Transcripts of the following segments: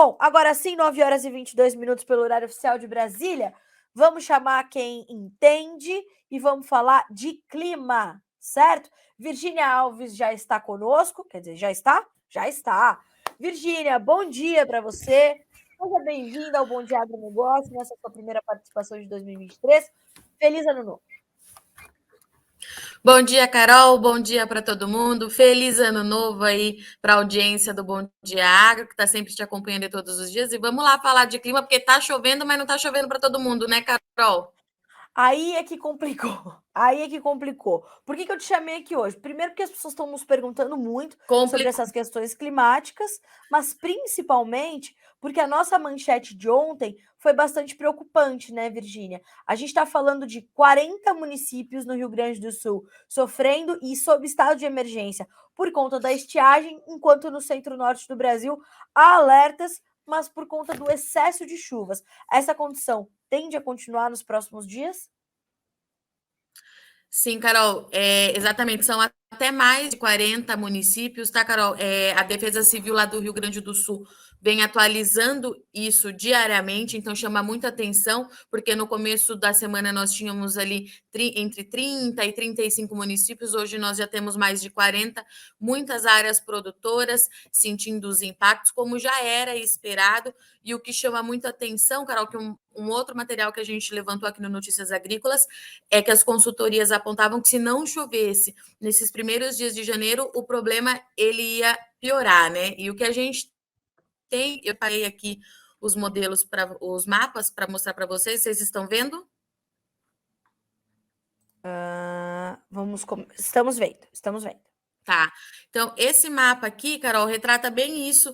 Bom, agora sim, 9h22 pelo horário oficial de Brasília. Vamos chamar quem entende e vamos falar de clima, certo? Virgínia Alves já está conosco, quer dizer, já está? Já está. Virgínia, bom dia para você. Seja bem-vinda ao Bom Dia Agronegócio, nessa sua primeira participação de 2023. Feliz ano novo. Bom dia, Carol. Bom dia para todo mundo. Feliz ano novo aí para a audiência do Bom Dia Agro, que está sempre te acompanhando todos os dias. E vamos lá falar de clima, porque está chovendo, mas não está chovendo para todo mundo, né, Carol? Aí é que complicou. Aí é que complicou. Por que eu te chamei aqui hoje? Primeiro, porque as pessoas estão nos perguntando muito sobre Complicou. essas questões climáticas, mas principalmente porque a nossa manchete de ontem foi bastante preocupante, né, Virgínia? A gente está falando de 40 municípios no Rio Grande do Sul sofrendo e sob estado de emergência por conta da estiagem, enquanto no centro-norte do Brasil há alertas, mas por conta do excesso de chuvas. Essa condição tende a continuar nos próximos dias? Sim, Carol, exatamente. São até mais de 40 municípios, tá, Carol? A Defesa Civil lá do Rio Grande do Sul vem atualizando isso diariamente, então chama muita atenção, porque no começo da semana nós tínhamos ali entre 30 e 35 municípios, hoje nós já temos mais de 40, muitas áreas produtoras sentindo os impactos, como já era esperado, e o que chama muita atenção, Carol, que um outro material que a gente levantou aqui no Notícias Agrícolas, é que as consultorias apontavam que se não chovesse nesses primeiros dias de janeiro, o problema ele ia piorar, né? E o que a gente tem, eu parei aqui os modelos para os mapas para mostrar para vocês, vocês estão vendo? Estamos vendo, estamos vendo. Tá. Então, esse mapa aqui, Carol, retrata bem isso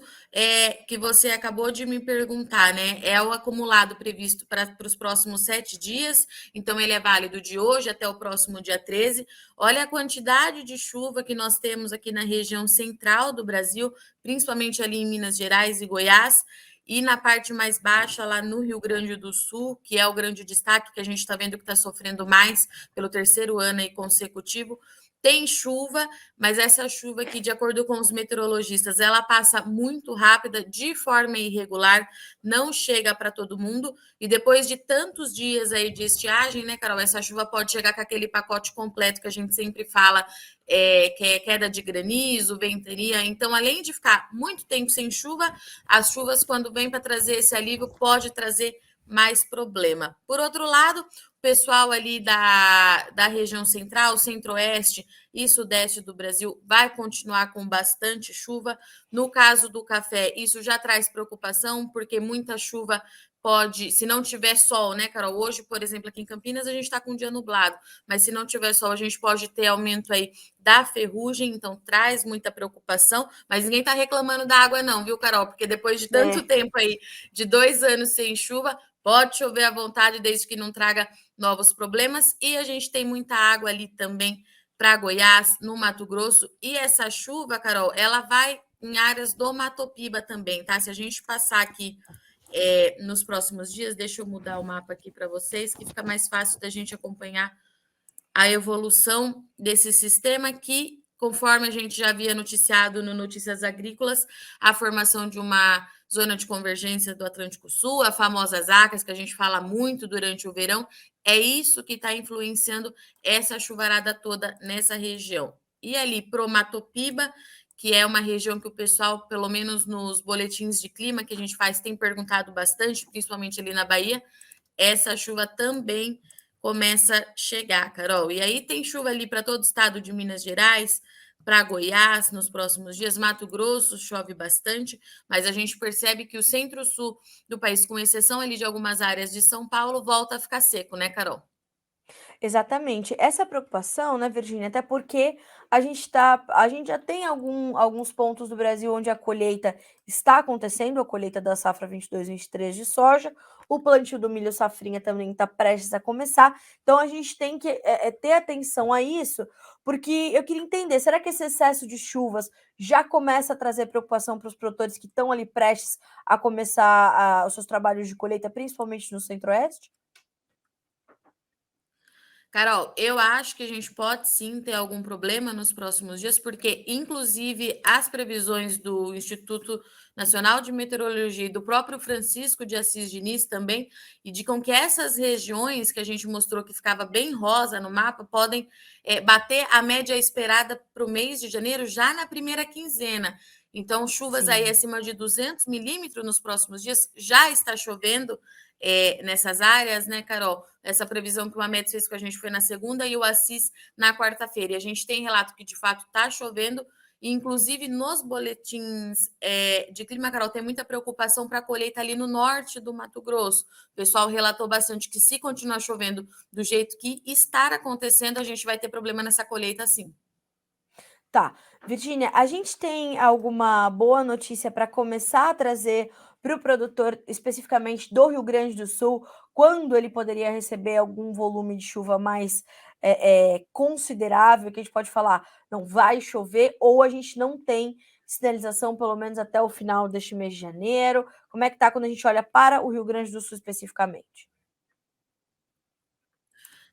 que você acabou de me perguntar, né? É o acumulado previsto para os próximos 7 dias, então ele é válido de hoje até o próximo dia 13. Olha a quantidade de chuva que nós temos aqui na região central do Brasil, principalmente ali em Minas Gerais e Goiás, e na parte mais baixa, lá no Rio Grande do Sul, que é o grande destaque que a gente está vendo que está sofrendo mais pelo terceiro ano aí consecutivo. Tem chuva, mas essa chuva aqui, de acordo com os meteorologistas, ela passa muito rápida, de forma irregular, não chega para todo mundo. E depois de tantos dias aí de estiagem, né, Carol? Essa chuva pode chegar com aquele pacote completo que a gente sempre fala, que é queda de granizo, ventania. Então, além de ficar muito tempo sem chuva, as chuvas, quando vêm para trazer esse alívio, pode trazer mais problema. Por outro lado, o pessoal ali da região central, centro-oeste e sudeste do Brasil vai continuar com bastante chuva. No caso do café, isso já traz preocupação, porque muita chuva pode, se não tiver sol, né, Carol? Hoje, por exemplo, aqui em Campinas, a gente está com um dia nublado, mas se não tiver sol, a gente pode ter aumento aí da ferrugem, então traz muita preocupação, mas ninguém está reclamando da água, não, viu, Carol? Porque depois de tanto tempo aí, de 2 anos sem chuva, pode chover à vontade, desde que não traga novos problemas. E a gente tem muita água ali também para Goiás, no Mato Grosso. E essa chuva, Carol, ela vai em áreas do Mato Piba também, tá? Se a gente passar aqui nos próximos dias, deixa eu mudar o mapa aqui para vocês, que fica mais fácil da gente acompanhar a evolução desse sistema que, conforme a gente já havia noticiado no Notícias Agrícolas, a formação de uma zona de convergência do Atlântico Sul, a famosa ZACAS, que a gente fala muito durante o verão, é isso que está influenciando essa chuvarada toda nessa região. E ali, pro Matopiba, que é uma região que o pessoal, pelo menos nos boletins de clima que a gente faz, tem perguntado bastante, principalmente ali na Bahia, essa chuva também começa a chegar, Carol. E aí tem chuva ali para todo o estado de Minas Gerais, para Goiás nos próximos dias, Mato Grosso chove bastante, mas a gente percebe que o centro-sul do país, com exceção ali de algumas áreas de São Paulo, volta a ficar seco, né, Carol? Exatamente. Essa preocupação, né, Virgínia, até porque a gente já tem alguns pontos do Brasil onde a colheita está acontecendo, a colheita da safra 22/23 de soja, o plantio do milho safrinha também está prestes a começar, então a gente tem que ter atenção a isso, porque eu queria entender, será que esse excesso de chuvas já começa a trazer preocupação para os produtores que estão ali prestes a começar os seus trabalhos de colheita, principalmente no centro-oeste? Carol, eu acho que a gente pode sim ter algum problema nos próximos dias, porque, inclusive, as previsões do Instituto Nacional de Meteorologia e do próprio Francisco de Assis Diniz também indicam que essas regiões que a gente mostrou que ficava bem rosa no mapa podem bater a média esperada para o mês de janeiro já na primeira quinzena. Então, chuvas aí Sim. acima de 200 milímetros nos próximos dias, já está chovendo nessas áreas, né, Carol? Essa previsão que o Amedes fez com a gente foi na segunda e o Assis na quarta-feira. E a gente tem relato que de fato está chovendo, e inclusive nos boletins de clima, Carol, tem muita preocupação para a colheita ali no norte do Mato Grosso. O pessoal relatou bastante que se continuar chovendo do jeito que está acontecendo, a gente vai ter problema nessa colheita sim. Tá. Virgínia, a gente tem alguma boa notícia para começar a trazer para o produtor, especificamente do Rio Grande do Sul, quando ele poderia receber algum volume de chuva mais considerável, que a gente pode falar, não vai chover, ou a gente não tem sinalização, pelo menos até o final deste mês de janeiro? Como é que tá quando a gente olha para o Rio Grande do Sul especificamente?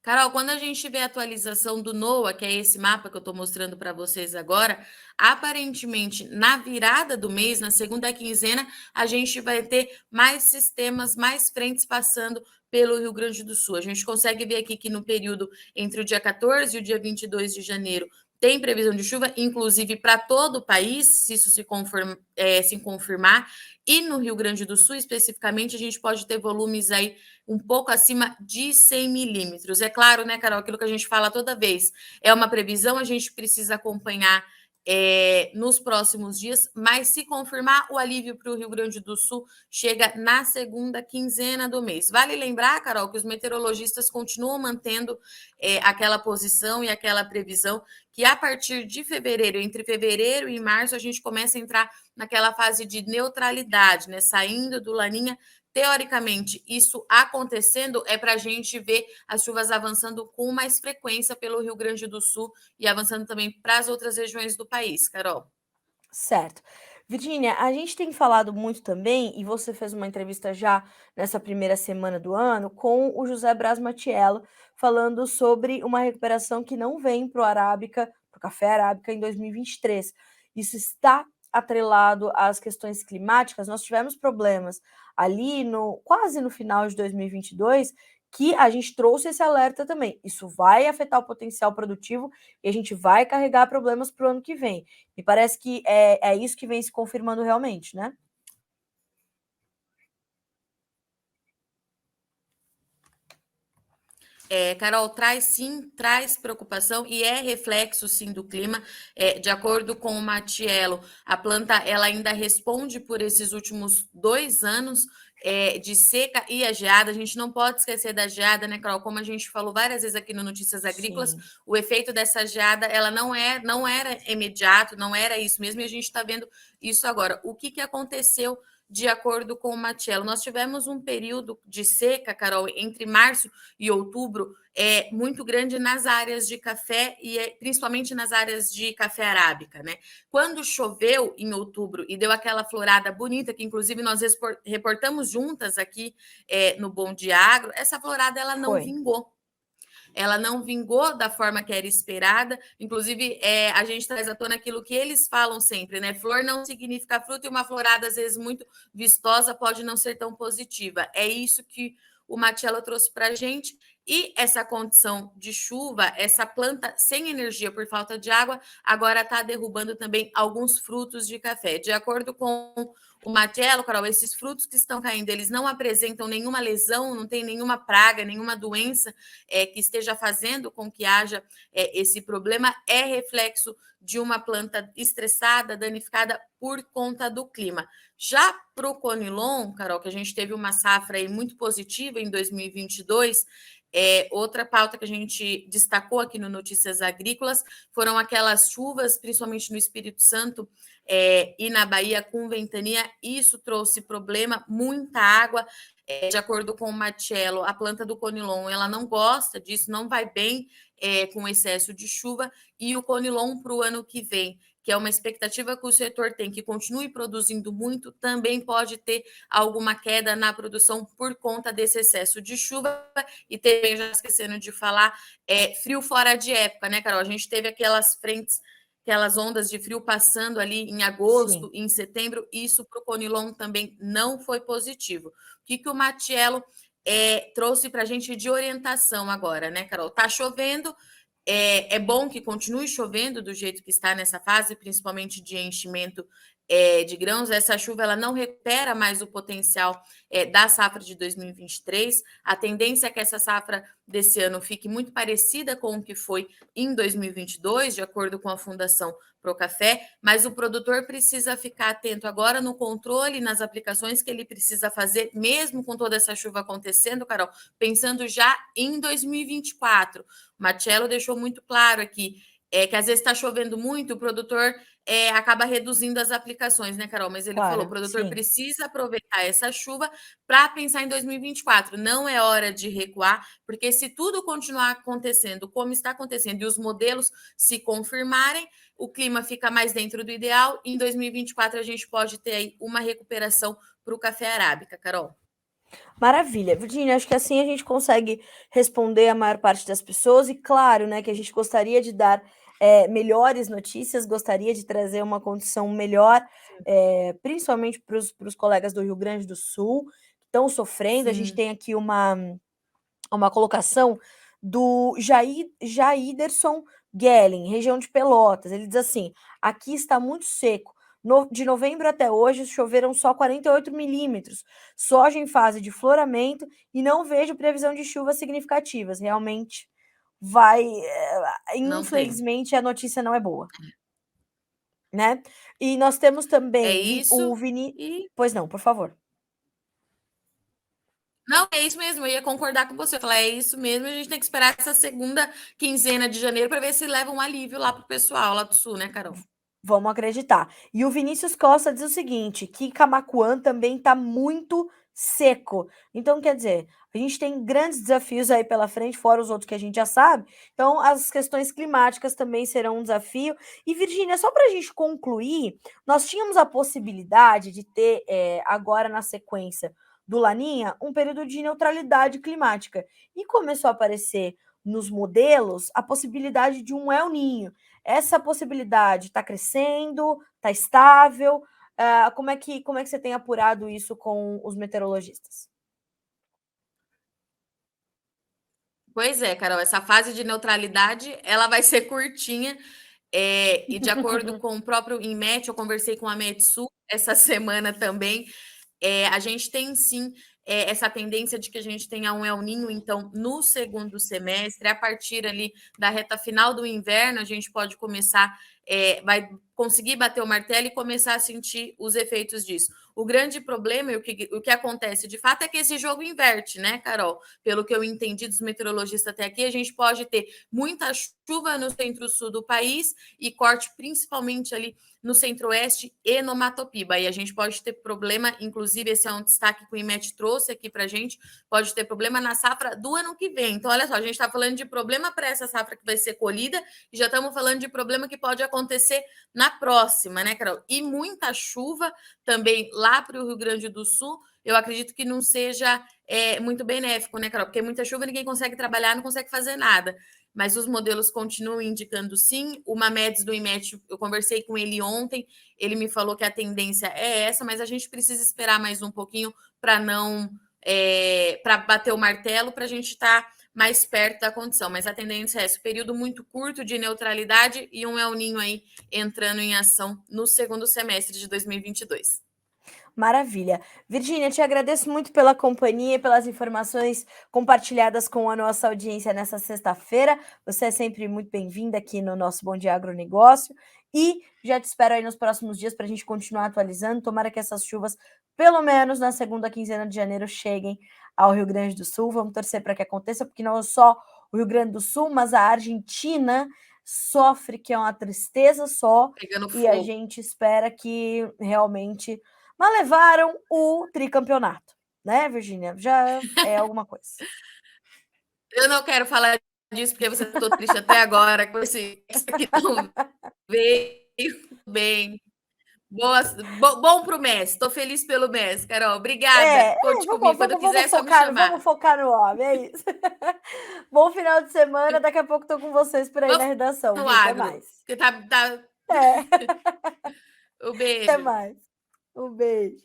Carol, quando a gente vê a atualização do NOAA, que é esse mapa que eu estou mostrando para vocês agora, aparentemente na virada do mês, na segunda quinzena, a gente vai ter mais sistemas, mais frentes passando pelo Rio Grande do Sul. A gente consegue ver aqui que no período entre o dia 14 e o dia 22 de janeiro tem previsão de chuva, inclusive para todo o país, se isso se confirmar. E no Rio Grande do Sul, especificamente, a gente pode ter volumes aí um pouco acima de 100 milímetros. É claro, né, Carol, aquilo que a gente fala toda vez, é uma previsão, a gente precisa acompanhar nos próximos dias, mas se confirmar, o alívio para o Rio Grande do Sul chega na segunda quinzena do mês. Vale lembrar, Carol, que os meteorologistas continuam mantendo aquela posição e aquela previsão que a partir de fevereiro, entre fevereiro e março, a gente começa a entrar naquela fase de neutralidade, né? Saindo do Laninha. Teoricamente, isso acontecendo é para a gente ver as chuvas avançando com mais frequência pelo Rio Grande do Sul e avançando também para as outras regiões do país, Carol. Certo. Virgínia, a gente tem falado muito também, e você fez uma entrevista já nessa primeira semana do ano, com o José Braz Matiello, falando sobre uma recuperação que não vem para o Arábica, para o café Arábica em 2023. Isso está atrelado às questões climáticas. Nós tivemos problemas ali no quase no final de 2022, que a gente trouxe esse alerta também. Isso vai afetar o potencial produtivo e a gente vai carregar problemas para o ano que vem. Me parece que é isso que vem se confirmando realmente, né? Carol, traz sim, traz preocupação e é reflexo sim do clima. De acordo com o Matiello, a planta ela ainda responde por esses últimos 2 anos de seca e a geada. A gente não pode esquecer da geada, né, Carol? Como a gente falou várias vezes aqui no Notícias Agrícolas, Sim. o efeito dessa geada ela não era imediato, não era isso mesmo, e a gente está vendo isso agora. O que aconteceu? De acordo com o Matiello, nós tivemos um período de seca, Carol, entre março e outubro muito grande nas áreas de café e principalmente nas áreas de café arábica, né? Quando choveu em outubro e deu aquela florada bonita, que inclusive nós reportamos juntas aqui no Bom Dia Agro, essa florada ela não Foi. vingou. Ela não vingou da forma que era esperada. Inclusive, a gente traz à tona aquilo que eles falam sempre, né? Flor não significa fruto e uma florada, às vezes, muito vistosa pode não ser tão positiva. É isso que o Matiello trouxe para a gente. E essa condição de chuva, essa planta sem energia por falta de água, agora está derrubando também alguns frutos de café. De acordo com o Matiello, Carol, esses frutos que estão caindo, eles não apresentam nenhuma lesão, não tem nenhuma praga, nenhuma doença que esteja fazendo com que haja esse problema, é reflexo de uma planta estressada, danificada por conta do clima. Já para o Conilon, Carol, que a gente teve uma safra aí muito positiva em 2022, outra pauta que a gente destacou aqui no Notícias Agrícolas foram aquelas chuvas, principalmente no Espírito Santo e na Bahia, com ventania. Isso trouxe problema, muita água. De acordo com o Matiello, a planta do Conilon ela não gosta disso, não vai bem com excesso de chuva. E o Conilon para o ano que vem, que é uma expectativa que o setor tem, que continue produzindo muito, também pode ter alguma queda na produção por conta desse excesso de chuva e também, já esquecendo de falar, frio fora de época, né, Carol? A gente teve aquelas frentes, aquelas ondas de frio passando ali em agosto, Sim. em setembro, isso para o Conilon também não foi positivo. O que o Matiello trouxe para a gente de orientação agora, né, Carol? Tá chovendo, é bom que continue chovendo do jeito que está nessa fase, principalmente de enchimento de grãos. Essa chuva ela não recupera mais o potencial da safra de 2023. A tendência é que essa safra desse ano fique muito parecida com o que foi em 2022, de acordo com a Fundação Procafé, mas o produtor precisa ficar atento agora no controle, nas aplicações que ele precisa fazer, mesmo com toda essa chuva acontecendo, Carol, pensando já em 2024. O Matiello deixou muito claro aqui que às vezes está chovendo muito, o produtor acaba reduzindo as aplicações, né, Carol? Mas ele falou, o Claro, produtor sim. precisa aproveitar essa chuva para pensar em 2024. Não é hora de recuar, porque se tudo continuar acontecendo como está acontecendo e os modelos se confirmarem, o clima fica mais dentro do ideal. Em 2024, a gente pode ter aí uma recuperação para o café arábica, Carol. Maravilha. Virginia, acho que assim a gente consegue responder a maior parte das pessoas e claro, né, que a gente gostaria de dar, melhores notícias, gostaria de trazer uma condição melhor, principalmente para os colegas do Rio Grande do Sul, que estão sofrendo. A gente Sim. tem aqui uma colocação do Jaiderson Gellen, região de Pelotas. Ele diz assim: aqui está muito seco. De novembro até hoje choveram só 48 milímetros. Soja em fase de floramento e não vejo previsão de chuvas significativas. Realmente vai. Não tem. Infelizmente, a notícia não é boa, né? E nós temos É também o isso. Vini. E Pois não, por favor. não, é isso mesmo. Eu ia concordar com você. Falar, é isso mesmo. A gente tem que esperar essa segunda quinzena de janeiro para ver se leva um alívio lá para o pessoal lá do sul, né, Carol? Vamos acreditar. E o Vinícius Costa diz o seguinte, que Camaquã também está muito seco. Então, quer dizer, a gente tem grandes desafios aí pela frente, fora os outros que a gente já sabe. Então, as questões climáticas também serão um desafio. E, Virgínia, só para a gente concluir, nós tínhamos a possibilidade de ter, agora na sequência do Laninha, um período de neutralidade climática. E começou a aparecer nos modelos a possibilidade de um El Ninho. Essa possibilidade está crescendo, está estável? Como é que você tem apurado isso com os meteorologistas? Pois é, Carol, essa fase de neutralidade, ela vai ser curtinha, e de acordo com o próprio INMET, eu conversei com a Metsul essa semana também, a gente tem sim essa tendência de que a gente tenha um El Ninho, então, no segundo semestre, a partir ali da reta final do inverno, a gente pode começar, vai conseguir bater o martelo e começar a sentir os efeitos disso. O grande problema e o que acontece de fato é que esse jogo inverte, né, Carol? Pelo que eu entendi dos meteorologistas até aqui, a gente pode ter muita chuva no centro-sul do país e corte principalmente ali no centro-oeste e no Mato Piba. E a gente pode ter problema, inclusive esse é um destaque que o IMET trouxe aqui para a gente, pode ter problema na safra do ano que vem. Então, olha só, a gente está falando de problema para essa safra que vai ser colhida e já estamos falando de problema que pode acontecer na próxima, né, Carol? E muita chuva também lá para o Rio Grande do Sul, eu acredito que não seja muito benéfico, né, Carol? Porque muita chuva, ninguém consegue trabalhar, não consegue fazer nada. Mas os modelos continuam indicando sim. O Mamedes do IMET, eu conversei com ele ontem, ele me falou que a tendência é essa, mas a gente precisa esperar mais um pouquinho para não para bater o martelo, para a gente estar mais perto da condição. Mas a tendência é esse, período muito curto de neutralidade e um El Ninho aí entrando em ação no segundo semestre de 2022. Maravilha. Virgínia, te agradeço muito pela companhia e pelas informações compartilhadas com a nossa audiência nessa sexta-feira. Você é sempre muito bem-vinda aqui no nosso Bom Dia Agronegócio. E já te espero aí nos próximos dias para a gente continuar atualizando. Tomara que essas chuvas, pelo menos na segunda quinzena de janeiro, cheguem ao Rio Grande do Sul. Vamos torcer para que aconteça, porque não é só o Rio Grande do Sul, mas a Argentina sofre, que é uma tristeza só. Pegando E a fogo. gente espera que realmente, mas levaram o tricampeonato, né, Virgínia? Já é alguma coisa. Eu não quero falar disso porque você ficou triste até agora com esse que não veio. bem. Bom pro mês. Estou feliz pelo mês, Carol. É, Obrigada. Conte comigo. Quando quiser, é só me vamos chamar. focar no homem, é isso. Bom final de semana, daqui a pouco tô com vocês por aí na Vamos redação, no viu? Até agro, mais. porque tá. É, O até beijo. mais. Um beijo.